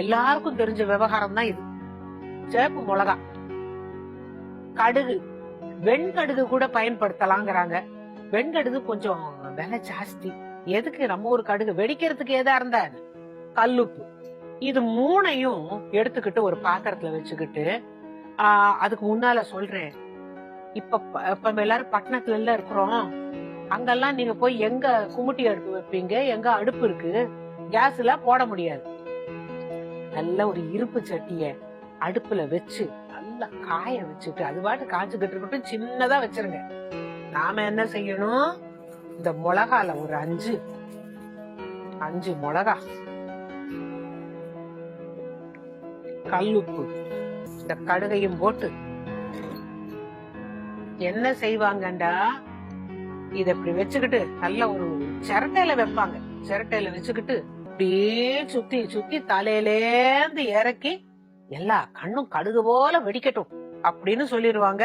எல்லாருக்கும் தெரிஞ்ச விவகாரம் தான் இது. சேப்பு மிளகா, கடுகு, வெண்கடுகு கூட பயன்படுத்தலாங்கிறாங்க. வெண்கடுகு கொஞ்சம் விலை ஜாஸ்தி. எதுக்கு நம்ம ஒரு கடுகு வெடிக்கிறதுக்கு எதா இருந்தா கல்லுப்பு, இது மூணையும் எடுத்துக்கிட்டு ஒரு பாத்திரத்துல வச்சுக்கிட்டு அதுக்கு முன்னால சொல்றேன், இப்ப எல்லாரும் பட்டணத்துல எல்லாம் இருக்கிறோம். அங்கெல்லாம் நீங்க போய் எங்க குமுட்டி அடுப்பு வைப்பீங்க? எங்க அடுப்பு இருக்கு? கேஸ் எல்லாம் போட முடியாது. நல்ல ஒரு இருப்பு சட்டிய அடுப்புல வச்சு நல்லா காய வச்சுட்டு அது பாட்டு காய்ச்சிக்கிட்டு இருக்கட்டும். சின்னதா வச்சிருங்க. நாம என்ன செய்யணும், இந்த மிளகால ஒரு 5 மிளகா, கல்லுப்பு, இந்த கடுகையும் போட்டு என்ன செய்வாங்கண்டா, இத இப்படி வச்சுக்கிட்டு நல்ல ஒரு சிரட்டையில வைப்பாங்க. சிரட்டையில வச்சுக்கிட்டு அப்படியே சுத்தி சுத்தி தலையிலேந்து இறக்கி எல்லா கண்ணும் கடுகு போல வெடிக்கட்டும் அப்படின்னு சொல்லிடுவாங்க.